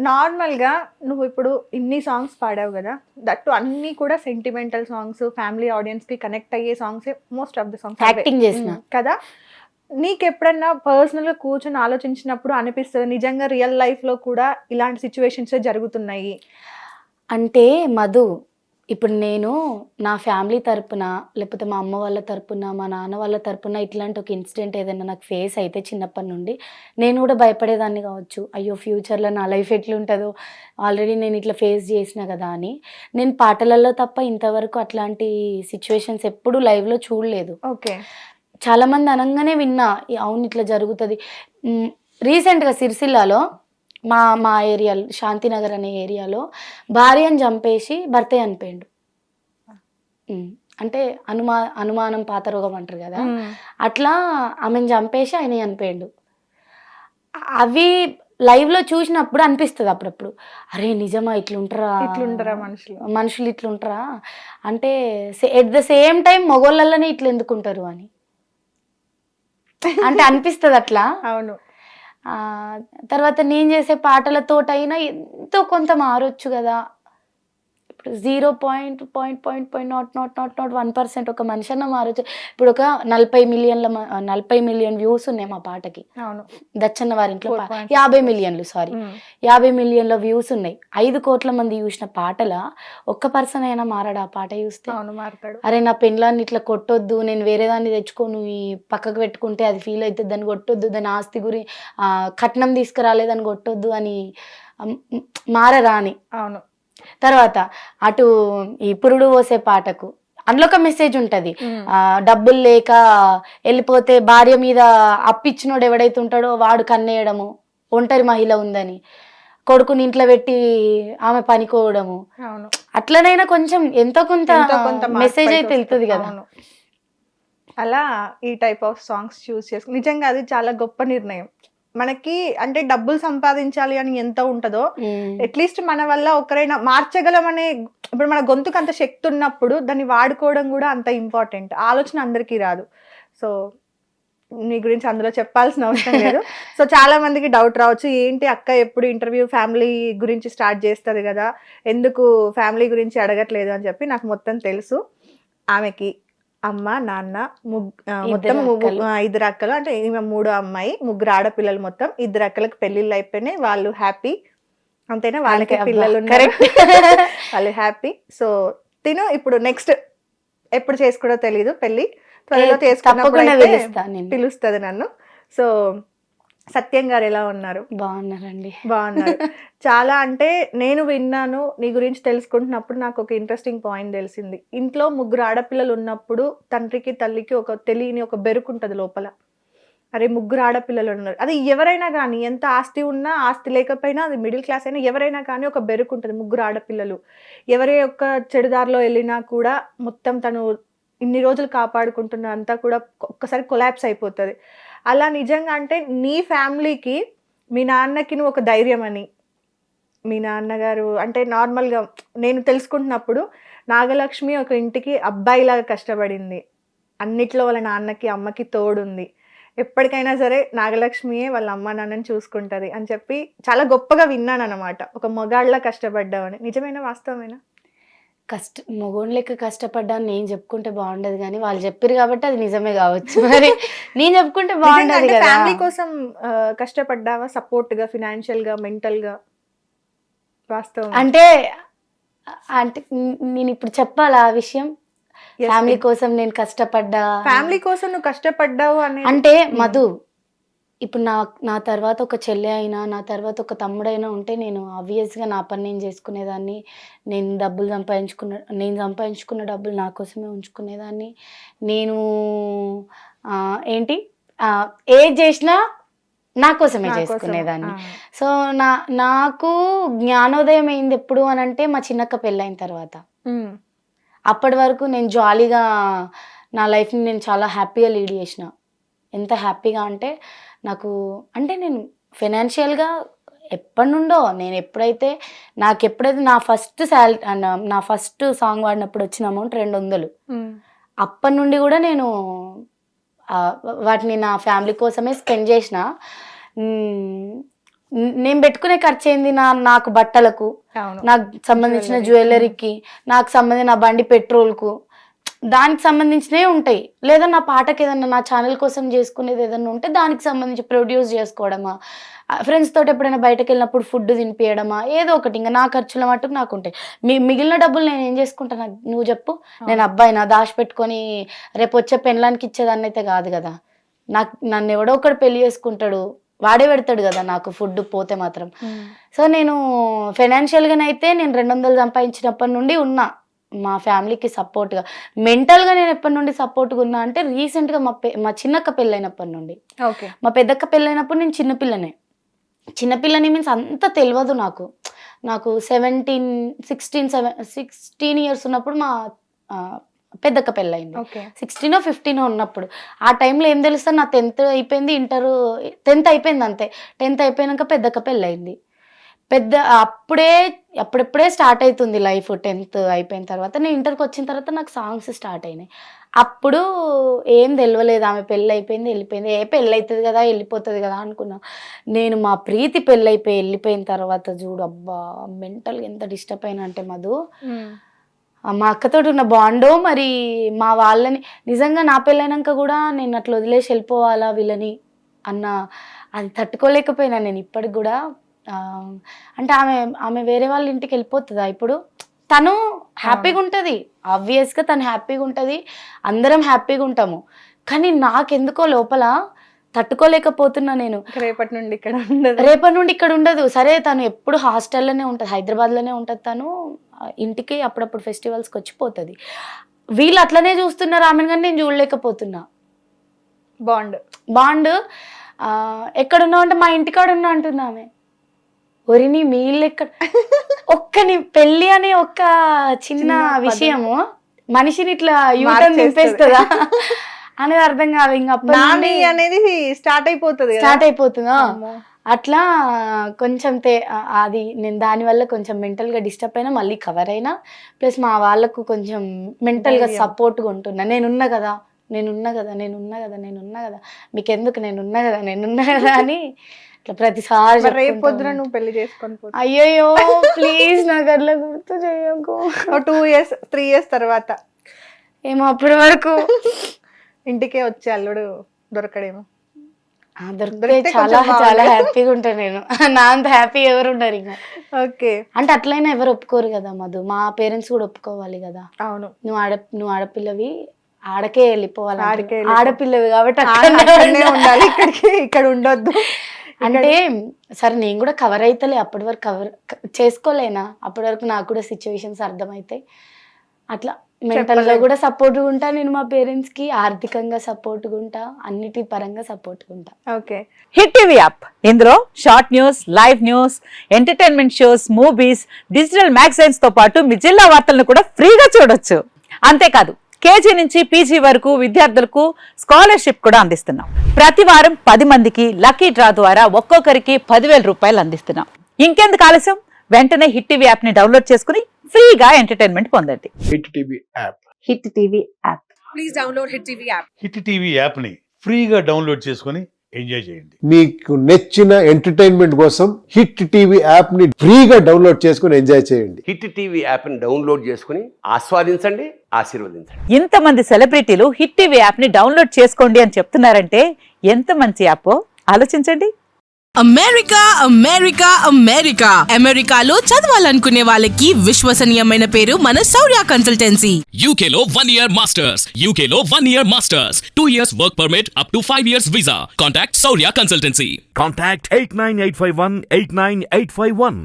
Normal గా నువ్వు ఇప్పుడు ఇన్ని సాంగ్స్ పాడావు కదా, దట్టు అన్ని కూడా సెంటిమెంటల్ సాంగ్స్, ఫ్యామిలీ ఆడియన్స్ కి కనెక్ట్ అయ్యే songs, most of the songs acting చేసిన కదా. నీకు ఎప్పుడన్నా పర్సనల్ గా కూర్చొని ఆలోచించినప్పుడు అనిపిస్తుంది నిజంగా రియల్ లైఫ్ లో కూడా ఇలాంటి సిచ్యువేషన్స్ జరుగుతున్నాయి అంటే మధు, ఇప్పుడు నేను నా ఫ్యామిలీ తరపున లేకపోతే మా అమ్మ వాళ్ళ తరపున మా నాన్న వాళ్ళ తరపున ఇట్లాంటి ఒక ఇన్సిడెంట్ ఏదైనా నాకు ఫేస్ అయితే చిన్నప్పటి నుండి నేను కూడా భయపడేదాన్ని కావచ్చు. అయ్యో ఫ్యూచర్లో నా లైఫ్ ఎట్లుంటుందో, ఆల్రెడీ నేను ఇట్లా ఫేస్ చేసిన కదా అని. నేను పాటలలో తప్ప ఇంతవరకు అట్లాంటి సిచ్యువేషన్స్ ఎప్పుడు లైవ్లో చూడలేదు. ఓకే, చాలామంది అనగానే విన్నా అవును ఇట్లా జరుగుతుంది. రీసెంట్గా సిరిసిల్లాలో మా మా ఏరియాలో శాంతినగర్ అనే ఏరియాలో భార్యను చంపేసి భర్త చనిపోయిండు. అంటే అనుమానం పాతరోగం అంటారు కదా, అట్లా ఆమెను చంపేసి ఆయన చనిపోయిండు. అవి లైవ్లో చూసినప్పుడు అనిపిస్తుంది అప్పుడప్పుడు, అరే నిజమా ఇట్లుంటారా మనుషులు ఇట్లుంటారా అంటే ఎట్ ద సేమ్ టైం మగోళ్ళనే ఇట్లా ఎందుకుంటారు అని అంటే అనిపిస్తుంది అట్లా. అవును. తర్వాత నేను చేసే పాటలతోటైనా ఎంతో కొంత మారొచ్చు కదా. ఇప్పుడు 0.0.0.001% ఒక మనిషి అన్న మారొచ్చు. ఇప్పుడు ఒక 40 మిలియన్ వ్యూస్ ఉన్నాయి మా పాటకి. దచ్చన్న వారి ఇంట్లో 50 మిలియన్లు 50 మిలియన్ల వ్యూస్ ఉన్నాయి. 5 కోట్ల మంది చూసిన పాటల ఒక్క పర్సన్ అయినా మారాడు ఆ పాట చూస్తే. అరే నా పెళ్ళాన్ని ఇట్లా కొట్టొద్దు, నేను వేరే దాన్ని తెచ్చుకోను, ఈ పక్కకు పెట్టుకుంటే అది ఫీల్ అవుతుంది, దాన్ని కొట్టొద్దు, దాని ఆస్తి కట్నం తీసుకురాలేదని కొట్టొద్దు అని మారరా అని. అవును. తర్వాత అటు ఈ పురుడు పోసే పాటకు అందులో ఒక మెసేజ్ ఉంటది. డబ్బులు లేక వెళ్ళిపోతే భార్య మీద అప్పిచ్చినోడు ఎవడైతే ఉంటాడో వాడు కన్నేయడము, ఒంటరి మహిళ ఉందని కొడుకుని ఇంట్లో పెట్టి ఆమె పనికోవడము. అట్లనైనా కొంచెం ఎంతో కొంత మెసేజ్ అయితే వెళ్తుంది కదా. అలా ఈ టైప్ ఆఫ్ సాంగ్స్ చూస్ చేసుకుని నిజంగా అది చాలా గొప్ప నిర్ణయం. మనకి అంటే డబ్బులు సంపాదించాలి అని ఎంత ఉంటుందో, అట్లీస్ట్ మన వల్ల ఒకరైనా మార్చగలం అనే, ఇప్పుడు మన గొంతుకు అంత శక్తి ఉన్నప్పుడు దాన్ని వాడుకోవడం కూడా అంత ఇంపార్టెంట్. ఆలోచన అందరికీ రాదు. సో నీ గురించి అందులో చెప్పాల్సిన అవసరం లేదు. సో చాలా మందికి డౌట్ రావచ్చు, ఏంటి అక్క ఎప్పుడు ఇంటర్వ్యూ ఫ్యామిలీ గురించి స్టార్ట్ చేస్తుంది కదా, ఎందుకు ఫ్యామిలీ గురించి అడగట్లేదు అని చెప్పి. నాకు మొత్తం తెలుసు. ఆమెకి అమ్మ నాన్న మొత్తం 2 అక్కలు, అంటే ఈమె 3వ అమ్మాయి, 3 ఆడపిల్లలు, మొత్తం 2 అక్కలకు పెళ్లిళ్ళు అయిపోయినాయి. వాళ్ళు హ్యాపీ, అంతేనా? వాళ్ళకి పిల్లలు ఉన్నారు, వాళ్ళు హ్యాపీ. సో తిను ఇప్పుడు నెక్స్ట్ ఎప్పుడు చేసుకోవడో తెలీదు పెళ్లి, త్వరలో చేసుకున్నప్పుడు పిలుస్తుంది నన్ను. సో సత్యం గారు ఎలా ఉన్నారు? బాగున్నారండి. బాగున్నారు. చాలా అంటే నేను విన్నాను, నీ గురించి తెలుసుకుంటున్నప్పుడు నాకు ఒక ఇంట్రెస్టింగ్ పాయింట్ తెలిసింది. ఇంట్లో 3 ఆడపిల్లలు ఉన్నప్పుడు తండ్రికి తల్లికి ఒక తెలియని ఒక బెరుకుంటది లోపల. అరే 3 ఆడపిల్లలు ఉన్నారు, అది ఎవరైనా కానీ, ఎంత ఆస్తి ఉన్నా ఆస్తి లేకపోయినా, అది మిడిల్ క్లాస్ అయినా ఎవరైనా కానీ ఒక బెరుకుంటది. 3 ఆడపిల్లలు ఎవరే ఒక్క చెడుదారిలో వెళ్ళినా కూడా మొత్తం తను ఇన్ని రోజులు కాపాడుకుంటున్న అంతా కూడా ఒక్కసారి కొలాప్స్ అయిపోతుంది. అలా నిజంగా అంటే నీ ఫ్యామిలీకి మీ నాన్నకి నువ్వు ఒక ధైర్యం అని, మీ నాన్నగారు అంటే నార్మల్గా నేను తెలుసుకుంటున్నప్పుడు నాగలక్ష్మి ఒక ఇంటికి అబ్బాయిలాగా కష్టపడింది, అన్నిట్లో వాళ్ళ నాన్నకి అమ్మకి తోడుంది, ఎప్పటికైనా సరే నాగలక్ష్మియే వాళ్ళ అమ్మ నాన్నని చూసుకుంటుంది అని చెప్పి చాలా గొప్పగా విన్నాను అనమాట. ఒక మగాళ్ళ కష్టపడ్డావని. నిజమైన వాస్తవమేనా? మగోని లెక్క కష్టపడ్డాను నేను చెప్పుకుంటే బాగుండదు, కానీ వాళ్ళు చెప్పారు కాబట్టి అది నిజమే కావచ్చు. మరి నేను చెప్పుకుంటే బాగుండదు కదా. ఫ్యామిలీ కోసం కష్టపడ్డావా? సపోర్ట్ గా, ఫినాన్షియల్ గా, మెంటల్ గా? వాస్తవం అంటే నేను ఇప్పుడు చెప్పాలా ఆ విషయం? ఫ్యామిలీ కోసం నేను కష్టపడ్డా, ఫ్యామిలీ కోసం నువ్వు కష్టపడ్డావు అంటే మధు, ఇప్పుడు నా తర్వాత ఒక చెల్లె అయినా, నా తర్వాత ఒక తమ్ముడైనా ఉంటే నేను ఆబ్వియస్గా నా పని నేను చేసుకునేదాన్ని. నేను సంపాదించుకున్న డబ్బులు నా కోసమే ఉంచుకునేదాన్ని. నేను ఏది చేసినా నా కోసమే చేసుకునేదాన్ని. సో నాకు జ్ఞానోదయం అయింది ఎప్పుడు అని అంటే మా చిన్నక్క పెళ్ళైన తర్వాత. అప్పటి వరకు నేను జాలీగా నా లైఫ్ని నేను చాలా హ్యాపీగా లీడ్ చేసిన. ఎంత హ్యాపీగా అంటే నేను ఫైనాన్షియల్గా ఎప్పటి నుండో, నేను ఎప్పుడైతే నా ఫస్ట్ సాంగ్ వాడినప్పుడు వచ్చిన అమౌంట్ 200. అప్పటి నుండి కూడా నేను వాటిని నా ఫ్యామిలీ కోసమే స్పెండ్ చేసిన. నేను పెట్టుకునే ఖర్చు ఏంది, నాకు బట్టలకు, అవును. నాకు సంబంధించిన జ్యువెలరీకి, నాకు సంబంధించిన నా బండి పెట్రోల్కు, దానికి సంబంధించినవి ఉంటాయి. లేదా నా పాటకి ఏదన్నా నా ఛానల్ కోసం చేసుకునేది ఏదన్నా ఉంటే దానికి సంబంధించి ప్రొడ్యూస్ చేసుకోవడమా, ఫ్రెండ్స్ తోటి ఎప్పుడైనా బయటకు వెళ్ళినప్పుడు ఫుడ్ తినిపించడమా, ఏదో ఒకటి. ఇంకా నా ఖర్చుల మట్టుకు నాకు ఉంటాయి. మిగిలిన డబ్బులు నేను ఏం చేసుకుంటాను నువ్వు చెప్పు. నేను అబ్బాయినా దాచిపెట్టుకొని రేపు వచ్చే పెళ్ళానికి ఇచ్చేదాన్ని అయితే కాదు కదా. నన్ను ఎవడో ఒకడు పెళ్లి చేసుకుంటాడు, వాడే పెడతాడు కదా నాకు ఫుడ్ పోతే మాత్రం. సో నేను ఫైనాన్షియల్గానైతే నేను 200 సంపాదించినప్పటి నుండి ఉన్నా మా ఫ్యామిలీకి సపోర్ట్గా. మెంటల్గా నేను ఎప్పటి నుండి సపోర్ట్గా ఉన్నా అంటే రీసెంట్గా మా చిన్నక్క పెళ్ళైనప్పటి నుండి. ఓకే. మా పెద్దక్క పెళ్ళైనప్పుడు నేను చిన్నపిల్లని మీన్స్ అంత తెలియదు నాకు 16 ఇయర్స్ ఉన్నప్పుడు మా పెద్దక్క పెళ్ళయింది. 16 or 15 ఉన్నప్పుడు. ఆ టైంలో ఏం తెలుస్తుంది, నా 10th అయిపోయింది, 10th అయిపోయింది అంతే. 10th అయిపోయినాక పెద్దక్క పెళ్ళయింది. అప్పుడెప్పుడే స్టార్ట్ అవుతుంది లైఫ్. 10th అయిపోయిన తర్వాత నేను ఇంటర్కి వచ్చిన తర్వాత నాకు సాంగ్స్ స్టార్ట్ అయినాయి. అప్పుడు ఏం తెలియలేదు, ఆమె పెళ్ళి అయిపోయింది వెళ్ళిపోయింది, పెళ్ళి అవుతుంది కదా వెళ్ళిపోతుంది కదా అనుకున్నా. నేను మా ప్రీతి పెళ్ళైపోయి వెళ్ళిపోయిన తర్వాత చూడు అబ్బా మెంటల్గా ఎంత డిస్టర్బ్ అయినా అంటే మధు, మా అక్కతోటి ఉన్న బాండో మరి మా వాళ్ళని నిజంగా నా పెళ్ళైనాక కూడా నేను అట్లా వదిలేసి వెళ్ళిపోవాలా వీళ్ళని అన్న అది తట్టుకోలేకపోయినా నేను ఇప్పటికి కూడా. అంటే ఆమె వేరే వాళ్ళ ఇంటికి వెళ్ళిపోతుందా ఇప్పుడు, తను హ్యాపీగా ఉంటుంది, ఆబ్వియస్గా తను హ్యాపీగా ఉంటుంది, అందరం హ్యాపీగా ఉంటాము. కానీ నాకెందుకో లోపల తట్టుకోలేకపోతున్నా నేను. రేపటి నుండి ఇక్కడ ఉండదు. సరే తను ఎప్పుడు హాస్టల్లోనే ఉంటుంది, హైదరాబాద్లోనే ఉంటుంది. తను ఇంటికి అప్పుడప్పుడు ఫెస్టివల్స్కి వచ్చిపోతుంది. వీళ్ళు అట్లనే చూస్తున్నారు ఆమెను, కానీ నేను చూడలేకపోతున్నా. బాండ్ ఎక్కడున్నావు అంటే మా ఇంటికాడ ఉన్నా అంటున్నా ఆమె. ఒరిని మీ ఇల్లు ఎక్కడ, నీ పెళ్ళి అనే ఒక్క చిన్న విషయము మనిషిని ఇట్లా యూటర్న్ నింపేస్తుందా అనేది అర్థం కాదు. ఇంకా అనేది స్టార్ట్ అయిపోతుందా అట్లా కొంచెం అది నేను దానివల్ల కొంచెం మెంటల్గా డిస్టర్బ్ అయినా, మళ్ళీ కవర్ అయినా, ప్లస్ మా వాళ్ళకు కొంచెం మెంటల్గా సపోర్ట్గా ఉంటున్నా. నేనున్నా కదా మీకెందుకు నేనున్నా కదా అని ఇట్లా ప్రతిసారి. రేపు పొద్దున నువ్వు పెళ్లి చేసుకొని అయ్యో ప్లీజ్ నాకు అట్లా గుర్తు చేయకు. 2 years 3 years తర్వాత ఏమో అప్పటి వరకు ఇంటికే వచ్చే అల్లుడు దొరకడేమో. దొరికితే చాలా చాలా హ్యాపీగా ఉంటాను నేను. నా అంత హ్యాపీ ఎవరు ఉండరు ఇంకా. ఓకే. అంటే అట్లయినా ఎవరు ఒప్పుకోరు కదా మధు, మా పేరెంట్స్ కూడా ఒప్పుకోవాలి కదా. అవును. నువ్వు ఆడపిల్లవి, ఆడకే వెళ్ళిపోవాలి, ఆడపిల్లవి కాబట్టి ఉండాలి, ఇక్కడ ఉండొద్దు అంటే. సరే నేను కూడా కవర్ అవుతలే, అప్పటి వరకు కవర్ చేసుకోలేనా, అప్పటి వరకు నాకు కూడా సిచ్యువేషన్స్ అర్థమవుతాయి. అట్లా మెంటల్గా కూడా సపోర్ట్గా ఉంటా నేను మా పేరెంట్స్ కి, ఆర్థికంగా సపోర్ట్గా ఉంటా, అన్నిటి పరంగా సపోర్ట్గా ఉంటా. ఓకే. హిట్ టీవీ యాప్, ఇందులో short news, live news, entertainment shows, movies, digital magazines తో పాటు మీ జిల్లా వార్తలను కూడా ఫ్రీగా చూడొచ్చు. అంతేకాదు కేజీ నుంచి పీజీ వరకు విద్యార్థులకు స్కాలర్షిప్ కూడా అందిస్తున్నాం. ప్రతి వారం 10 మందికి లక్కీ డ్రా ద్వారా ఒక్కొక్కరికి 10,000 రూపాయలు అందిస్తున్నాం. ఇంకెందుకు ఆలస్యం, వెంటనే హిట్ టీవీ యాప్ ని డౌన్లోడ్ చేసుకుని ఫ్రీగా ఎంటర్టైన్మెంట్ పొందండి. Hit TV app. Hit TV app. Please download hit TV app. Hit TV app ని ఫ్రీగా డౌన్లోడ్ చేసుకుని ఎంజాయ్ చేయండి. మీకు నచ్చిన ఎంటర్టైన్మెంట్ కోసం హిట్ టీవీ యాప్ ని ఫ్రీగా డౌన్లోడ్ చేసుకుని ఎంజాయ్ చేయండి. హిట్ టీవీ యాప్ ని డౌన్లోడ్ చేసుకుని ఆస్వాదించండి, ఆశీర్వదించండి. ఇంతమంది సెలబ్రిటీలు హిట్ టీవీ యాప్ ని డౌన్లోడ్ చేసుకోండి అని చెప్తున్నారంటే ఎంత మంచి యాప్ ఆలోచించండి. అమెరికాలో చదవాలనుకునే వాళ్ళకి విశ్వసనీయమైన పేరు మన శౌర్య కన్సల్టెన్సీ. UK లో 1 year masters. 2 years work permit up to 5 years visa. Contact Saurya Consultancy. Contact 89851 89851.